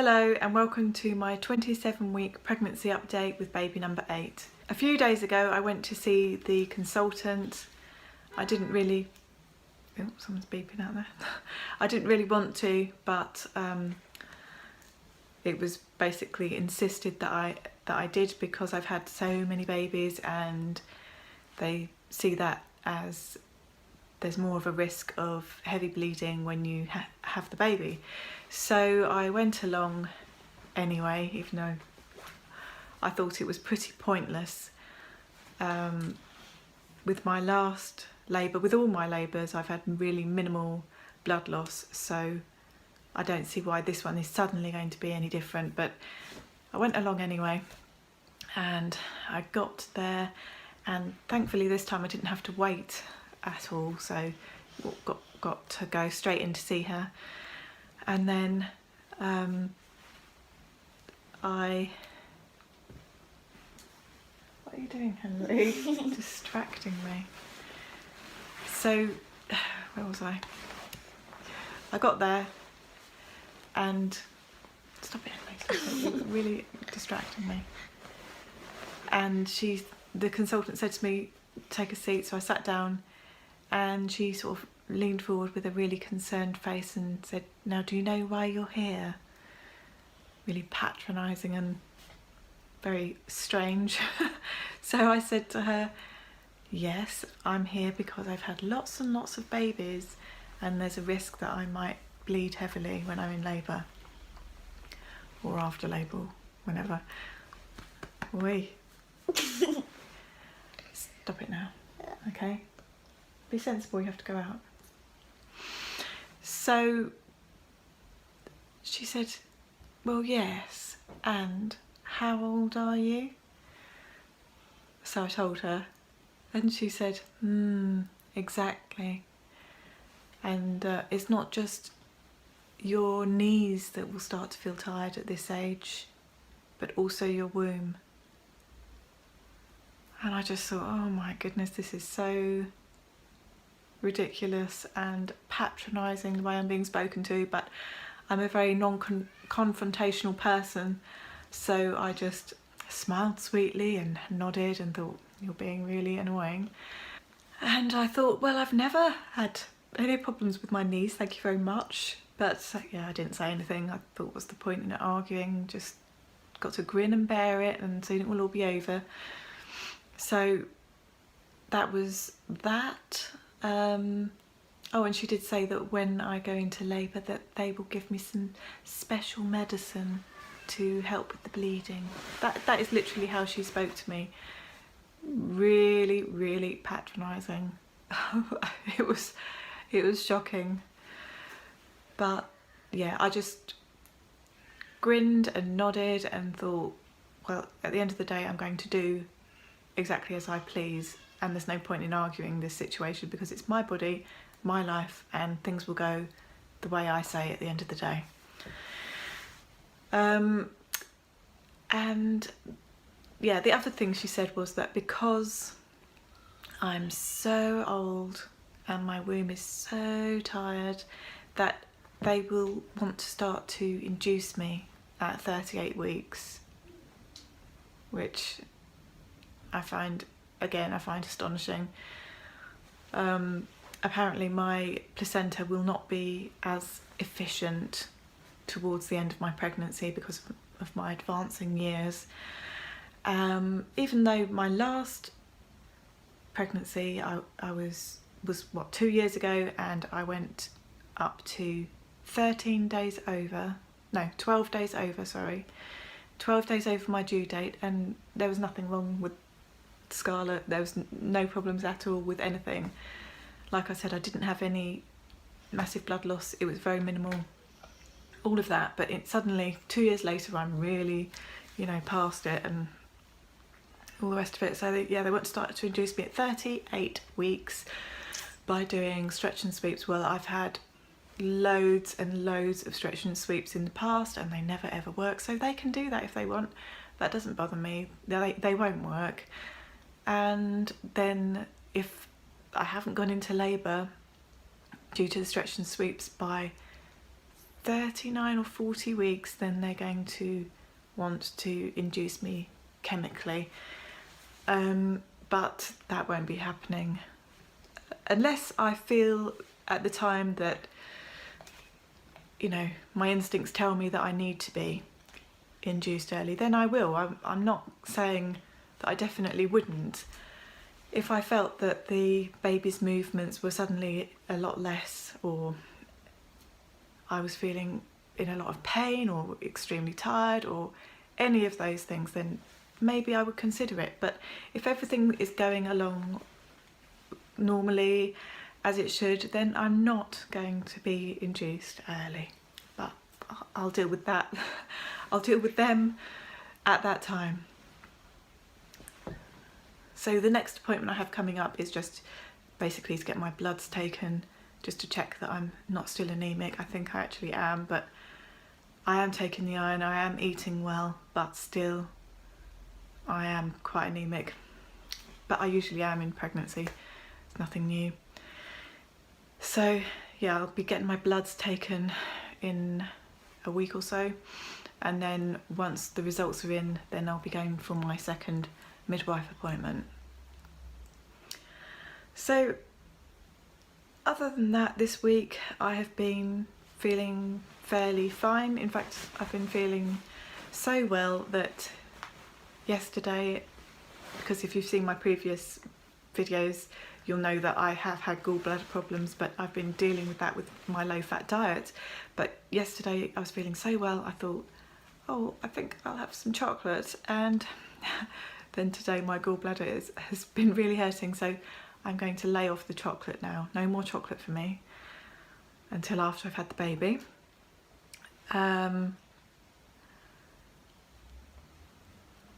Hello and welcome to my 27-week pregnancy update with baby number 8. A few days ago I went to see the consultant. I didn't really... Oh, someone's beeping out there. I didn't really want to, but it was basically insisted that I did because I've had so many babies and they see that as there's more of a risk of heavy bleeding when you have the baby. So I went along anyway, even though I thought it was pretty pointless. With my last labour, with all my labours, I've had really minimal blood loss, so I don't see why this one is suddenly going to be any different. But I went along anyway and I got there, and thankfully this time I didn't have to wait at all, so got to go straight in to see her. And then what are you doing, Henry? Distracting me. So where was I got there and stop it, Henry, stop it. You're really distracting me. And the consultant said to me, take a seat, so I sat down. And she sort of leaned forward with a really concerned face and said, now do you know why you're here? Really patronising and very strange. So I said to her, yes, I'm here because I've had lots and lots of babies and there's a risk that I might bleed heavily when I'm in labour. Or after labour, whenever. Oi. Stop it now, okay? Be sensible, you have to go out. So she said, well, yes, and how old are you? So I told her, and she said, exactly. And it's not just your knees that will start to feel tired at this age, but also your womb. And I just thought, oh my goodness, this is so ridiculous and patronising the way I'm being spoken to, but I'm a very non-confrontational person, so I just smiled sweetly and nodded and thought, you're being really annoying. And I thought, well, I've never had any problems with my knees, thank you very much. But yeah, I didn't say anything. I thought, what's the point in arguing? Just got to grin and bear it, and soon it will all be over. So that was that. Oh, and she did say that when I go into labour that they will give me some special medicine to help with the bleeding. That is literally how she spoke to me. Really, really patronising. It was shocking. But yeah, I just grinned and nodded and thought, well, at the end of the day I'm going to do exactly as I please. And there's no point in arguing this situation because it's my body, my life, and things will go the way I say at the end of the day. And yeah, the other thing she said was that because I'm so old and my womb is so tired that they will want to start to induce me at 38 weeks, which I find astonishing. Apparently my placenta will not be as efficient towards the end of my pregnancy because of my advancing years. Even though my last pregnancy I was what, 2 years ago, and I went up to 12 days over, sorry, 12 days over my due date, and there was nothing wrong with Scarlett. There was no problems at all with anything. Like I said, I didn't have any massive blood loss. It was very minimal, all of that. But suddenly 2 years later I'm really, past it and all the rest of it. So they want to start to induce me at 38 weeks by doing stretch and sweeps. Well, I've had loads and loads of stretch and sweeps in the past and they never ever work, so they can do that if they want. That doesn't bother me. They won't work. And then if I haven't gone into labour due to the stretch and sweeps by 39 or 40 weeks, then they're going to want to induce me chemically. But that won't be happening unless I feel at the time that, you know, my instincts tell me that I need to be induced early, then I will. I'm not saying that I definitely wouldn't. If I felt that the baby's movements were suddenly a lot less, or I was feeling in a lot of pain or extremely tired or any of those things, then maybe I would consider it. But if everything is going along normally as it should, then I'm not going to be induced early. But I'll deal with that. I'll deal with them at that time. So the next appointment I have coming up is just basically to get my bloods taken, just to check that I'm not still anemic. I think I actually am, but I am taking the iron, I am eating well, but still I am quite anemic. But I usually am in pregnancy, it's nothing new. So yeah, I'll be getting my bloods taken in a week or so, and then once the results are in, then I'll be going for my second midwife appointment. So other than that, this week I have been feeling fairly fine. In fact, I've been feeling so well that yesterday, because if you've seen my previous videos, you'll know that I have had gallbladder problems, but I've been dealing with that with my low-fat diet. But yesterday I was feeling so well, I thought, oh, I think I'll have some chocolate, and then today my gallbladder has been really hurting, so I'm going to lay off the chocolate now. No more chocolate for me until after I've had the baby.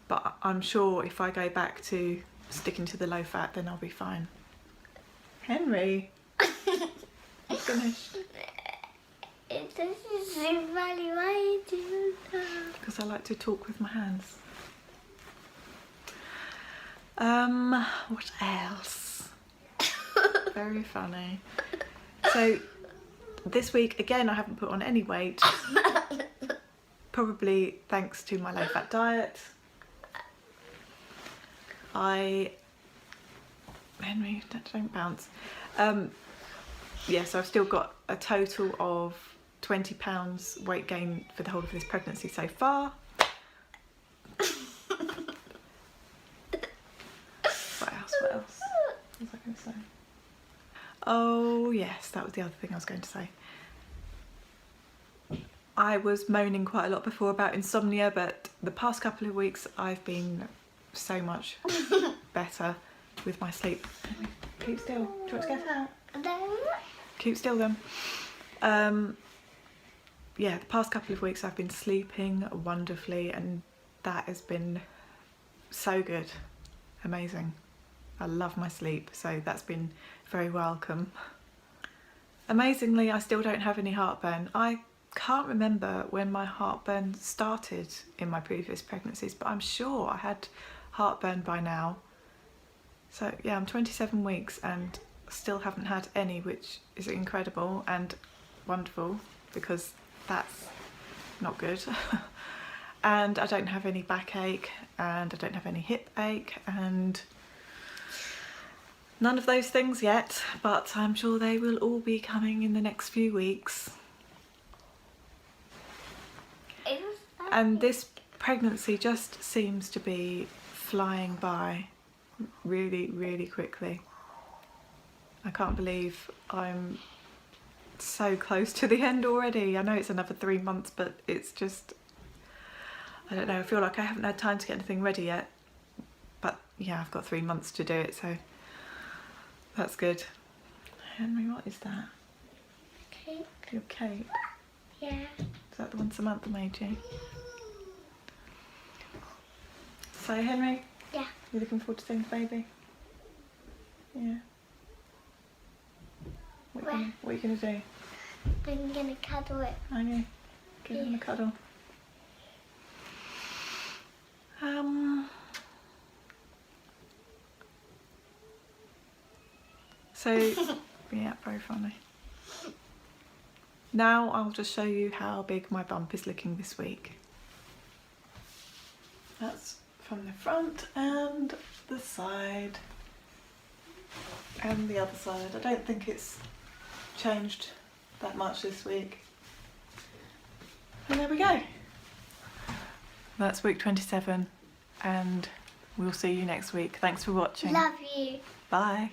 But I'm sure if I go back to sticking to the low fat, then I'll be fine. Henry, you finished? It doesn't seem funny. Why are you doing that? Because I like to talk with my hands. What else? Very funny. So this week again I haven't put on any weight, probably thanks to my low fat diet. Henry, don't bounce. Yeah, so I've still got a total of 20 pounds weight gain for the whole of this pregnancy so far. What else? What was I going to say? Oh yes, that was the other thing I was going to say. I was moaning quite a lot before about insomnia, but the past couple of weeks I've been so much better with my sleep. Keep still. Do you want to get out? Keep still then. Yeah, the past couple of weeks I've been sleeping wonderfully, and that has been so good. Amazing. I love my sleep, so that's been very welcome. Amazingly, I still don't have any heartburn. I can't remember when my heartburn started in my previous pregnancies, but I'm sure I had heartburn by now. So yeah, I'm 27 weeks and still haven't had any, which is incredible and wonderful, because that's not good. And I don't have any backache, and I don't have any hip ache, and none of those things yet, but I'm sure they will all be coming in the next few weeks. And this pregnancy just seems to be flying by really, really quickly. I can't believe I'm so close to the end already. I know it's another 3 months, but it's just, I don't know, I feel like I haven't had time to get anything ready yet. But yeah, I've got 3 months to do it, so that's good. Henry, what is that? Cake. Your cake? Yeah. Is that the one Samantha made you? So Henry? Yeah. You looking forward to seeing the baby? Yeah. What are you gonna do? I'm gonna cuddle it. Are you? Give him a cuddle. So yeah, very funny. Now I'll just show you how big my bump is looking this week. That's from the front and the side and the other side. I don't think it's changed that much this week. And there we go. That's week 27 and we'll see you next week. Thanks for watching. Love you. Bye.